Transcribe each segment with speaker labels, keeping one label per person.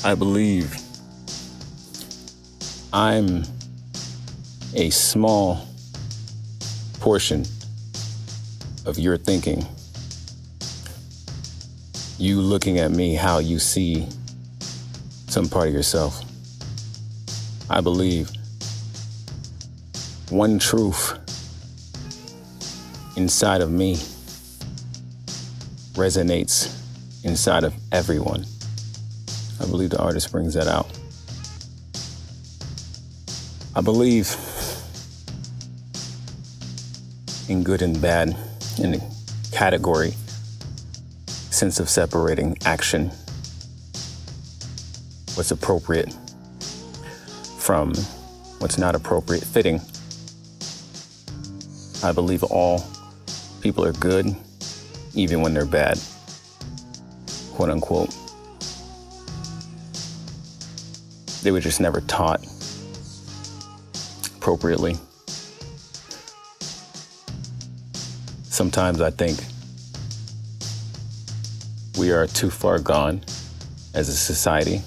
Speaker 1: I believe I'm a small portion of your thinking. You looking at me how you see some part of yourself. I believe one truth inside of me resonates inside of everyone. I believe the artist brings that out. I believe in good and bad in the category sense of separating action, what's appropriate from what's not appropriate, fitting. I believe all people are good, even when they're bad, quote unquote. They were just never taught appropriately. Sometimes I think we are too far gone as a society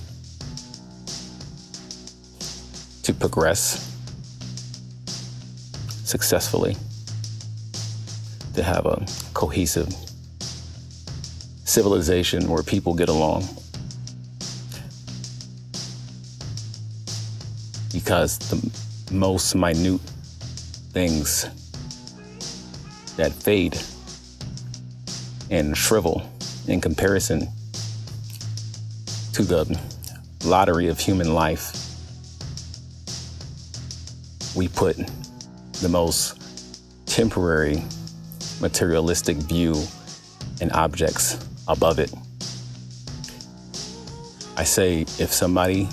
Speaker 1: to progress successfully, to have a cohesive civilization where people get along. Because the most minute things that fade and shrivel in comparison to the lottery of human life, we put the most temporary materialistic view and objects above it. I say if somebody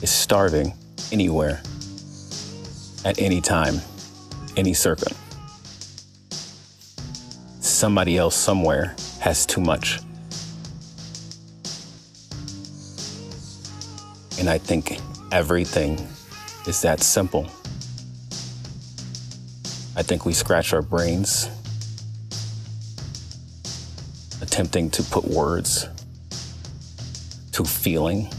Speaker 1: is starving anywhere, at any time, any circa, somebody else somewhere has too much. And I think everything is that simple. I think we scratch our brains attempting to put words to feeling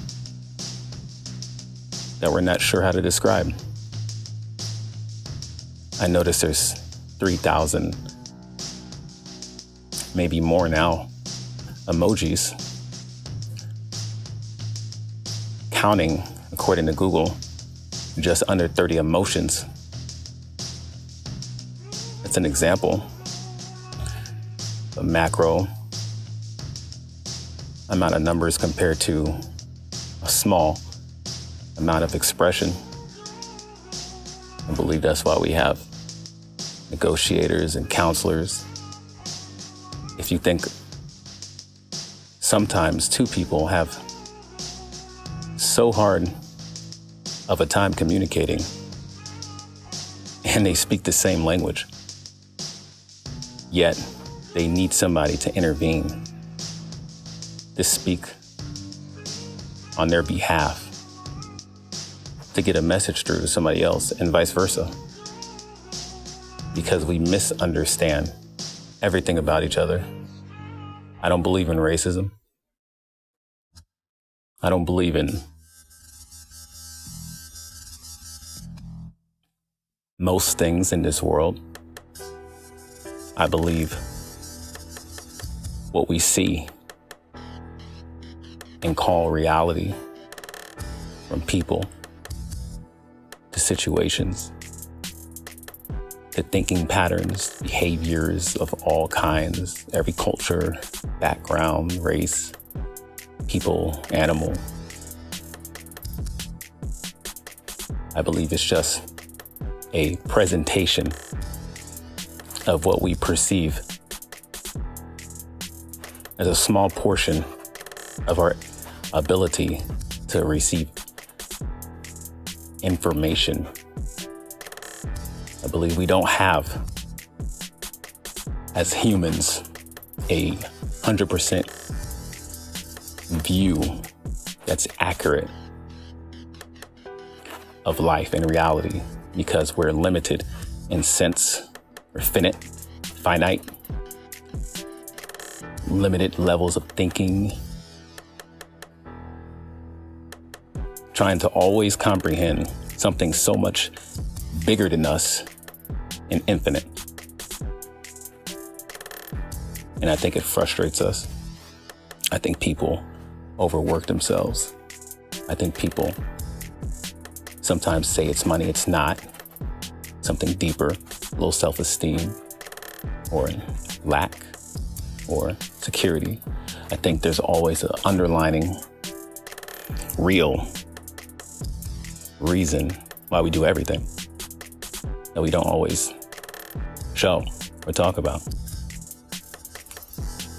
Speaker 1: that we're not sure how to describe. I notice there's 3,000, maybe more now, emojis. Counting, according to Google, just under 30 emotions. That's an example. A macro amount of numbers compared to a small amount of expression. I believe that's why we have negotiators and counselors. If you think sometimes two people have so hard of a time communicating and they speak the same language, yet they need somebody to intervene, to speak on their behalf, to get a message through to somebody else, and vice versa. Because we misunderstand everything about each other. I don't believe in racism. I don't believe in most things in this world. I believe what we see and call reality, from people to situations to thinking patterns, behaviors of all kinds, every culture, background, race, people, animal. I believe it's just a presentation of what we perceive as a small portion of our ability to receive information. I believe we don't have, as humans, a 100% view that's accurate of life and reality, because we're limited in sense, we're finite, limited levels of thinking, trying to always comprehend something so much bigger than us and infinite. And I think it frustrates us. I think people overwork themselves. I think people sometimes say it's money. It's not. Something deeper, low self-esteem, or lack, or security. I think there's always an underlining real reason why we do everything that we don't always show or talk about.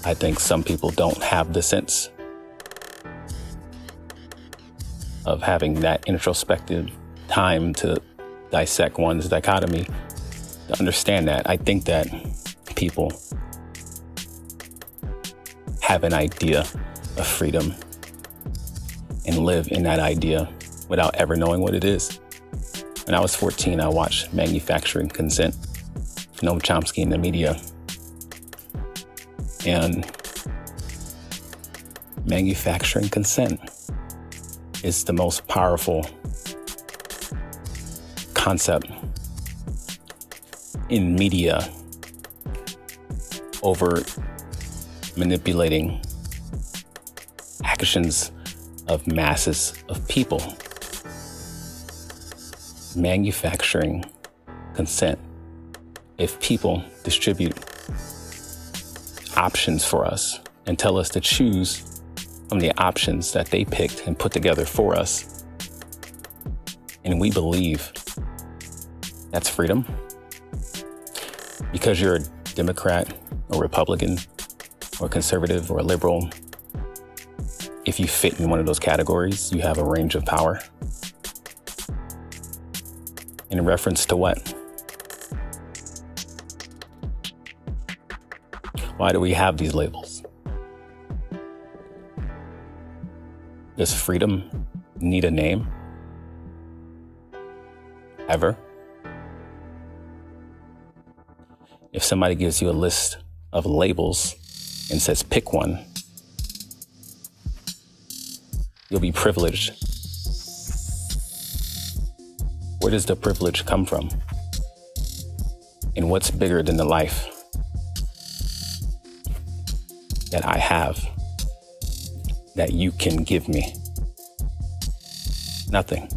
Speaker 1: I think some people don't have the sense of having that introspective time to dissect one's dichotomy, to understand that. I think that people have an idea of freedom and live in that idea without ever knowing what it is. When I was 14, I watched Manufacturing Consent, Noam Chomsky in the media. And manufacturing consent is the most powerful concept in media over manipulating actions of masses of people. Manufacturing consent. If people distribute options for us and tell us to choose from the options that they picked and put together for us, and we believe that's freedom, because you're a Democrat or Republican or conservative or liberal, if you fit in one of those categories, you have a range of power. In reference to what? Why do we have these labels? Does freedom need a name? Ever? If somebody gives you a list of labels and says pick one, you'll be privileged. Where does the privilege come from? And what's bigger than the life that I have that you can give me? Nothing.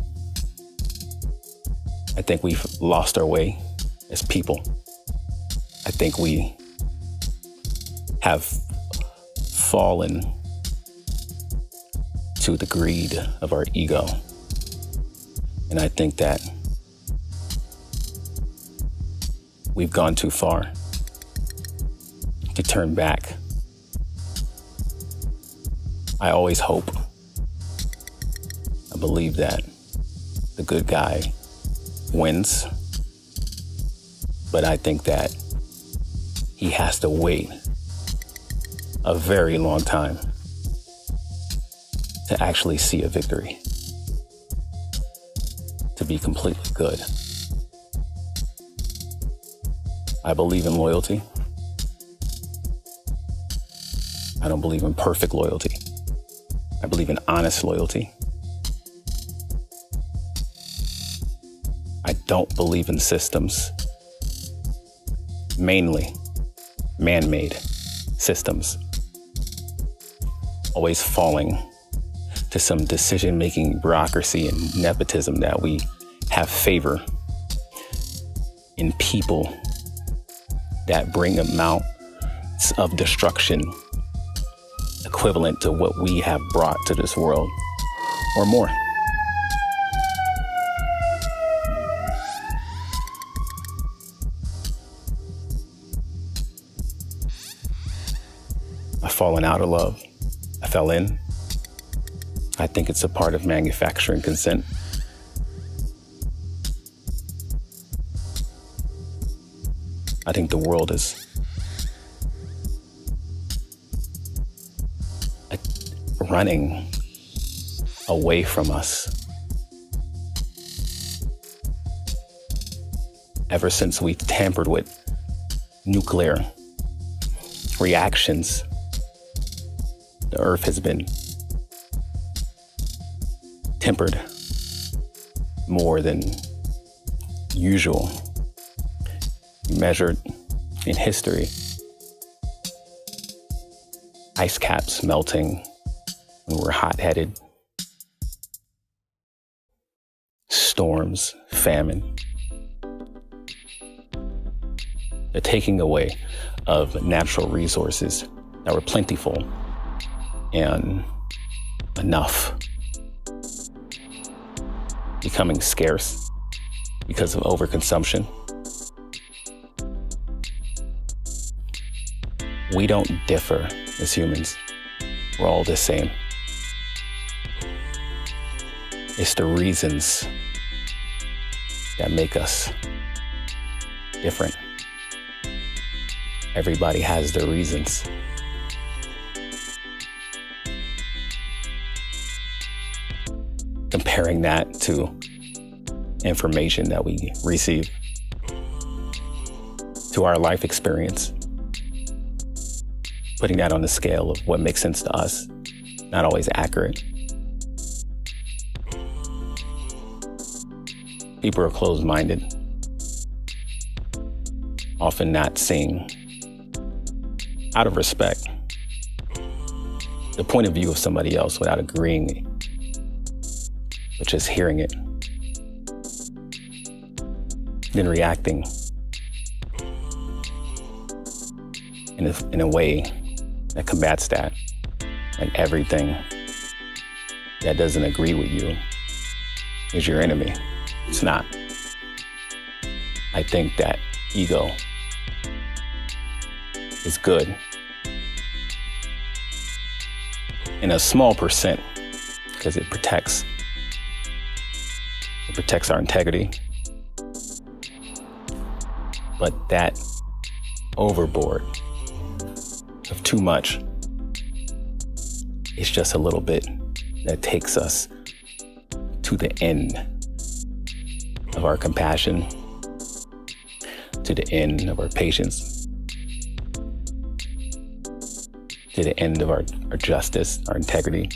Speaker 1: I think we've lost our way as people. I think we have fallen to the greed of our ego. And I think that we've gone too far to turn back. I always hope, I believe that the good guy wins, but I think that he has to wait a very long time to actually see a victory, to be completely good. I believe in loyalty. I don't believe in perfect loyalty. I believe in honest loyalty. I don't believe in systems, mainly man-made systems, always falling to some decision-making bureaucracy and nepotism that we have favor in people that bring amounts of destruction equivalent to what we have brought to this world, or more. I've fallen out of love. I fell in. I think it's a part of manufacturing consent. I think the world is running away from us. Ever since we tampered with nuclear reactions, the earth has been tempered more than usual, measured in history. Ice caps melting when we're hot-headed. Storms, famine. The taking away of natural resources that were plentiful and enough, becoming scarce because of overconsumption. We don't differ as humans. We're all the same. It's the reasons that make us different. Everybody has their reasons. Comparing that to information that we receive, to our life experience, putting that on the scale of what makes sense to us, not always accurate. People are closed-minded, often not seeing, out of respect, the point of view of somebody else without agreeing, but just hearing it, then reacting in a way that combats that. Like everything that doesn't agree with you is your enemy. It's not. I think that ego is good in a small percent because it protects our integrity. But that overboard of too much is just a little bit that takes us to the end of our compassion, to the end of our patience, to the end of our justice, our integrity,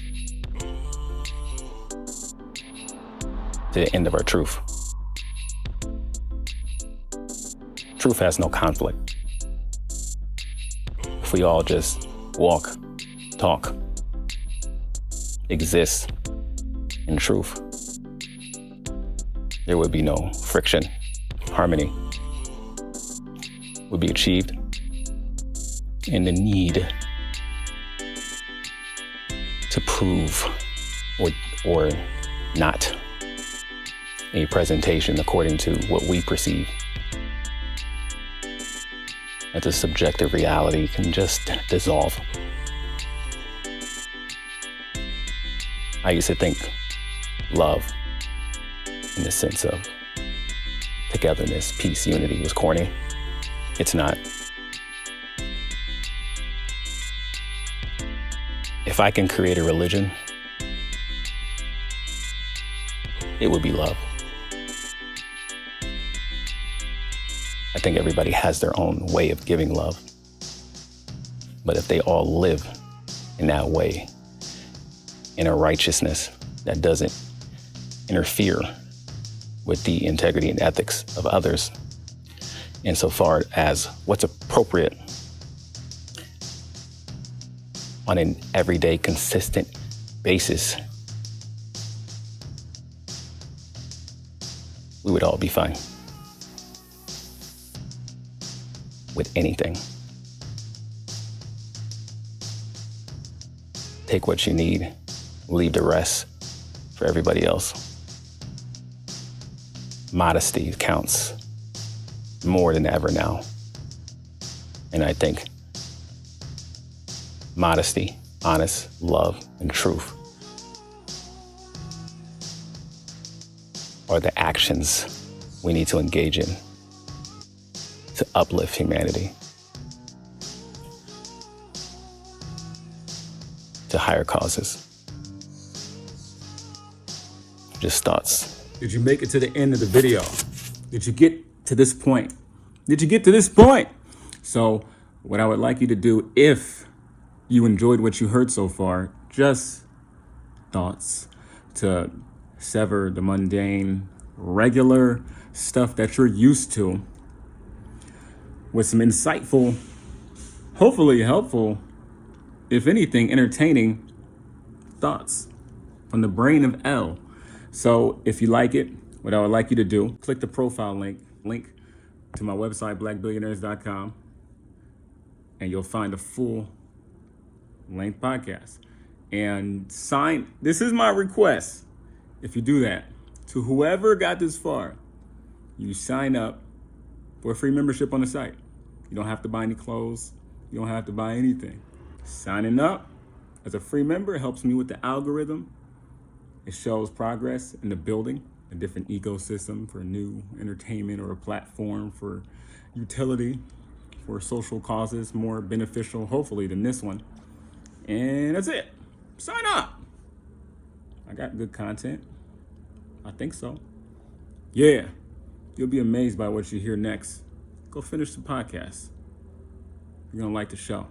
Speaker 1: to the end of our truth. Truth has no conflict. If we all just walk, talk, exist in truth, there would be no friction. Harmony would be achieved. And the need to prove or not a presentation according to what we perceive as a subjective reality can just dissolve. I used to think love in the sense of togetherness, peace, unity was corny. It's not. If I can create a religion, it would be love. I think everybody has their own way of giving love. But if they all live in that way, in a righteousness that doesn't interfere with the integrity and ethics of others, insofar as what's appropriate on an everyday, consistent basis, we would all be fine with anything. Take what you need, leave the rest for everybody else. Modesty counts more than ever now. And I think modesty, honest love, and truth are the actions we need to engage in to uplift humanity to higher causes. Just thoughts.
Speaker 2: Did you make it to the end of the video? Did you get to this point? Did you get to this point? So what I would like you to do, if you enjoyed what you heard so far, just thoughts to sever the mundane, regular stuff that you're used to with some insightful, hopefully helpful, if anything, entertaining thoughts from the brain of L. So if you like it, what I would like you to do, click the profile link to my website, blackbillionaires.com, and you'll find a full length podcast. And this is my request. If you do that, to whoever got this far, you sign up for a free membership on the site. You don't have to buy any clothes. You don't have to buy anything. Signing up as a free member helps me with the algorithm. It shows progress in the building, a different ecosystem for new entertainment or a platform for utility, for social causes, more beneficial, hopefully, than this one. And that's it. Sign up. I got good content. I think so. Yeah. You'll be amazed by what you hear next. Go finish the podcast. You're going to like the show.